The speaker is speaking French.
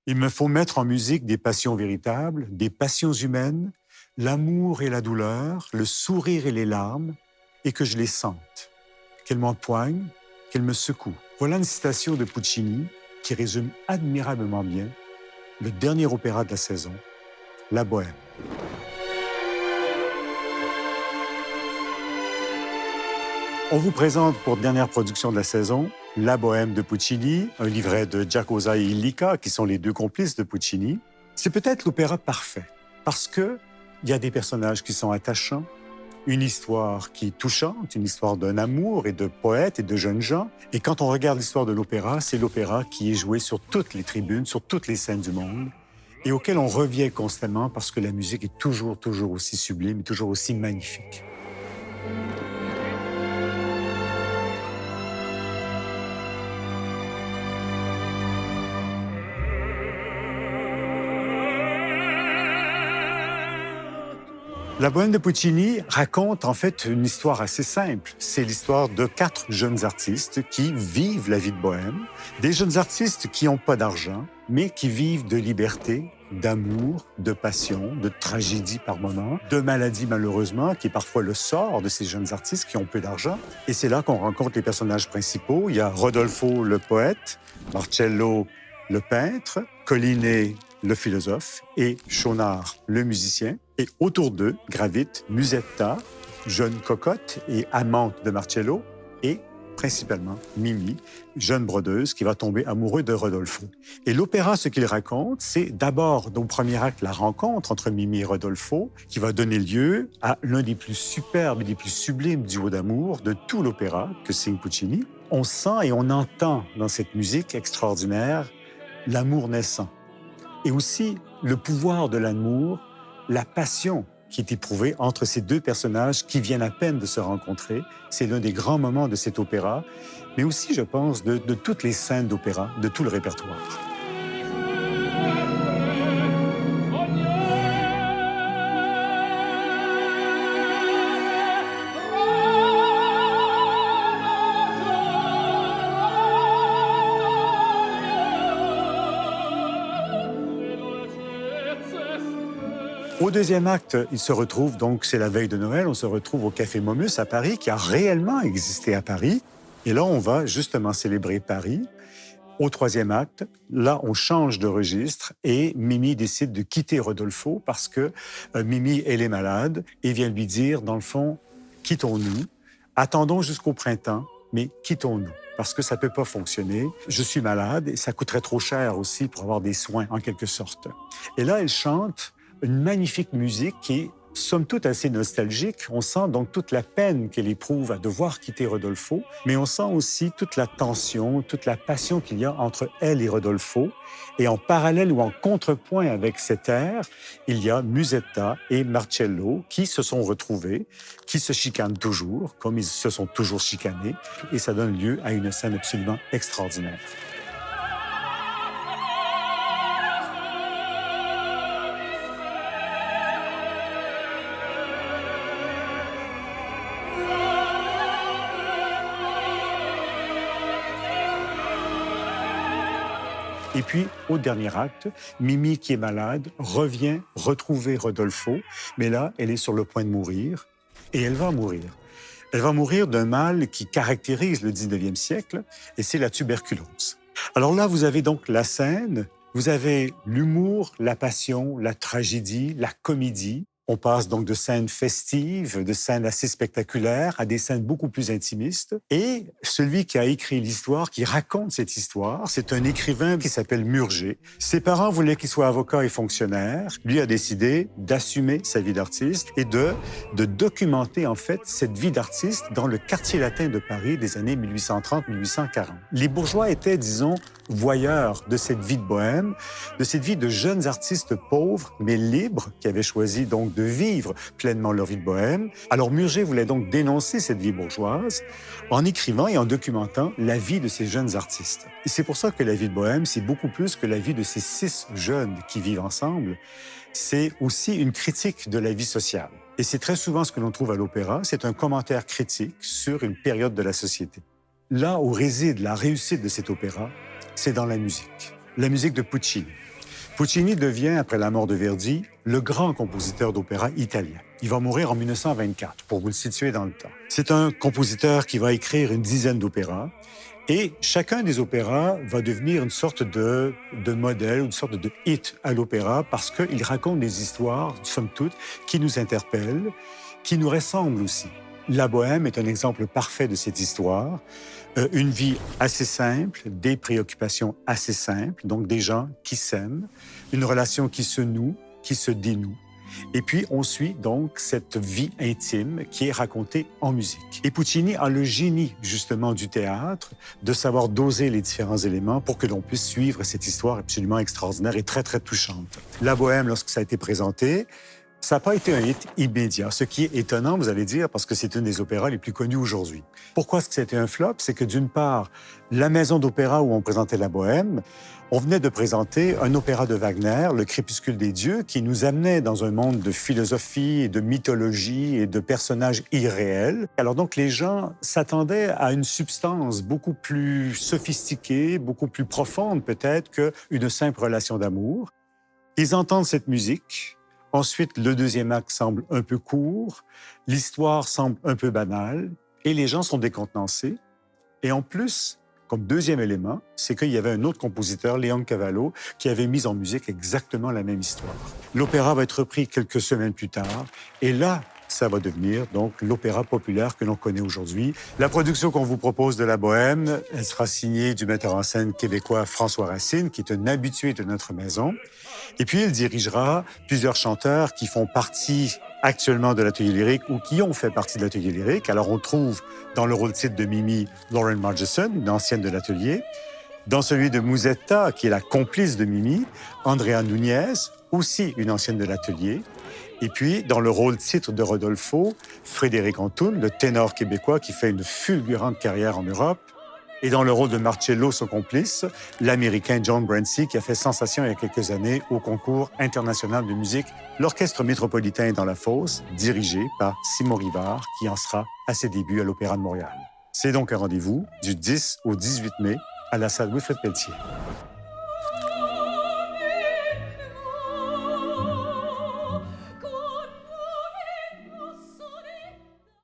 Il me faut mettre en musique des passions véritables, des passions humaines, l'amour et la douleur, le sourire et les larmes, et que je les sente, qu'elles m'empoignent, qu'elles me secouent. Voilà une citation de Puccini qui résume admirablement bien le dernier opéra de la saison, La Bohème. On vous présente pour dernière production de la saison La Bohème de Puccini, un livret de Giacosa et Illica, qui sont les deux complices de Puccini. C'est peut-être l'opéra parfait, parce qu'il y a des personnages qui sont attachants, une histoire qui est touchante, une histoire d'un amour et de poètes et de jeunes gens. Et quand on regarde l'histoire de l'opéra, c'est l'opéra qui est joué sur toutes les tribunes, sur toutes les scènes du monde, et auquel on revient constamment parce que la musique est toujours aussi sublime et toujours aussi magnifique. La Bohème de Puccini raconte en fait une histoire assez simple. C'est l'histoire de 4 jeunes artistes qui vivent la vie de bohème. Des jeunes artistes qui n'ont pas d'argent, mais qui vivent de liberté, d'amour, de passion, de tragédie par moments, de maladie malheureusement, qui est parfois le sort de ces jeunes artistes qui ont peu d'argent. Et c'est là qu'on rencontre les personnages principaux. Il y a Rodolfo, le poète, Marcello, le peintre, Colline, le philosophe, et Schaunard, le musicien. Et autour d'eux gravitent Musetta, jeune cocotte et amante de Marcello, et principalement Mimi, jeune brodeuse qui va tomber amoureuse de Rodolfo. Et l'opéra, ce qu'il raconte, c'est d'abord, au premier acte, la rencontre entre Mimi et Rodolfo, qui va donner lieu à l'un des plus superbes et des plus sublimes duos d'amour de tout l'opéra que signe Puccini. On sent et on entend dans cette musique extraordinaire l'amour naissant. Et aussi le pouvoir de l'amour, la passion qui est éprouvée entre ces deux personnages qui viennent à peine de se rencontrer. C'est l'un des grands moments de cet opéra, mais aussi, je pense, de toutes les scènes d'opéra, de tout le répertoire. Au deuxième acte, il se retrouve, donc c'est la veille de Noël, on se retrouve au Café Momus à Paris, qui a réellement existé à Paris. Et là, on va justement célébrer Paris. Au troisième acte, là, on change de registre et Mimi décide de quitter Rodolfo parce que Mimi, elle est malade et vient lui dire, dans le fond, quittons-nous, attendons jusqu'au printemps, mais quittons-nous. Parce que ça ne peut pas fonctionner. Je suis malade et ça coûterait trop cher aussi pour avoir des soins, en quelque sorte. Et là, elle chante une magnifique musique qui est, somme toute, assez nostalgique. On sent donc toute la peine qu'elle éprouve à devoir quitter Rodolfo, mais on sent aussi toute la tension, toute la passion qu'il y a entre elle et Rodolfo. Et en parallèle ou en contrepoint avec cet air, il y a Musetta et Marcello qui se sont retrouvés, qui se chicanent toujours, comme ils se sont toujours chicanés, et ça donne lieu à une scène absolument extraordinaire. Et puis, au dernier acte, Mimi, qui est malade, revient retrouver Rodolfo, mais là, elle est sur le point de mourir, et elle va mourir. Elle va mourir d'un mal qui caractérise le 19e siècle, et c'est la tuberculose. Alors là, vous avez donc la scène, vous avez l'humour, la passion, la tragédie, la comédie. On passe donc de scènes festives, de scènes assez spectaculaires, à des scènes beaucoup plus intimistes. Et celui qui a écrit l'histoire, qui raconte cette histoire, c'est un écrivain qui s'appelle Murger. Ses parents voulaient qu'il soit avocat et fonctionnaire. Lui a décidé d'assumer sa vie d'artiste et de documenter, en fait, cette vie d'artiste dans le quartier latin de Paris des années 1830-1840. Les bourgeois étaient, disons, voyeurs de cette vie de bohème, de cette vie de jeunes artistes pauvres, mais libres, qui avaient choisi donc de vivre pleinement leur vie de bohème. Alors Murger voulait donc dénoncer cette vie bourgeoise en écrivant et en documentant la vie de ces jeunes artistes. Et c'est pour ça que la vie de bohème, c'est beaucoup plus que la vie de ces 6 jeunes qui vivent ensemble. C'est aussi une critique de la vie sociale. Et c'est très souvent ce que l'on trouve à l'opéra, c'est un commentaire critique sur une période de la société. Là où réside la réussite de cet opéra, c'est dans la musique de Puccini. Puccini devient, après la mort de Verdi, le grand compositeur d'opéra italien. Il va mourir en 1924, pour vous le situer dans le temps. C'est un compositeur qui va écrire une dizaine d'opéras, et chacun des opéras va devenir une sorte de modèle, une sorte de hit à l'opéra, parce qu'il raconte des histoires, somme toute, qui nous interpellent, qui nous ressemblent aussi. La Bohème est un exemple parfait de cette histoire. Une vie assez simple, des préoccupations assez simples, donc des gens qui s'aiment, une relation qui se noue, qui se dénoue. Et puis, on suit donc cette vie intime qui est racontée en musique. Et Puccini a le génie, justement, du théâtre, de savoir doser les différents éléments pour que l'on puisse suivre cette histoire absolument extraordinaire et très, très touchante. La Bohème, lorsque ça a été présenté, ça n'a pas été un hit immédiat, ce qui est étonnant, vous allez dire, parce que c'est une des opéras les plus connues aujourd'hui. Pourquoi est-ce que c'était un flop? C'est que d'une part, la maison d'opéra où on présentait la Bohème, on venait de présenter un opéra de Wagner, Le Crépuscule des dieux, qui nous amenait dans un monde de philosophie et de mythologie et de personnages irréels. Alors donc, les gens s'attendaient à une substance beaucoup plus sophistiquée, beaucoup plus profonde peut-être qu'une simple relation d'amour. Ils entendent cette musique. Ensuite, le deuxième acte semble un peu court, l'histoire semble un peu banale, et les gens sont décontenancés. Et en plus, comme deuxième élément, c'est qu'il y avait un autre compositeur, Leoncavallo, qui avait mis en musique exactement la même histoire. L'opéra va être repris quelques semaines plus tard, et là, ça va devenir donc l'opéra populaire que l'on connaît aujourd'hui. La production qu'on vous propose de La Bohème, elle sera signée du metteur en scène québécois François Racine, qui est un habitué de notre maison. Et puis, il dirigera plusieurs chanteurs qui font partie actuellement de l'Atelier lyrique ou qui ont fait partie de l'Atelier lyrique. Alors, on trouve dans le rôle titre de Mimi, Lauren Margeson, une ancienne de l'Atelier. Dans celui de Musetta, qui est la complice de Mimi, Andrea Nunez, aussi une ancienne de l'Atelier. Et puis, dans le rôle titre de Rodolfo, Frédéric Antoun, le ténor québécois qui fait une fulgurante carrière en Europe. Et dans le rôle de Marcello, son complice, l'Américain John Brancy, qui a fait sensation il y a quelques années au concours international de musique, l'Orchestre métropolitain dans la fosse, dirigé par Simon Rivard, qui en sera à ses débuts à l'Opéra de Montréal. C'est donc un rendez-vous du 10 au 18 mai à la salle Wilfrid Pelletier.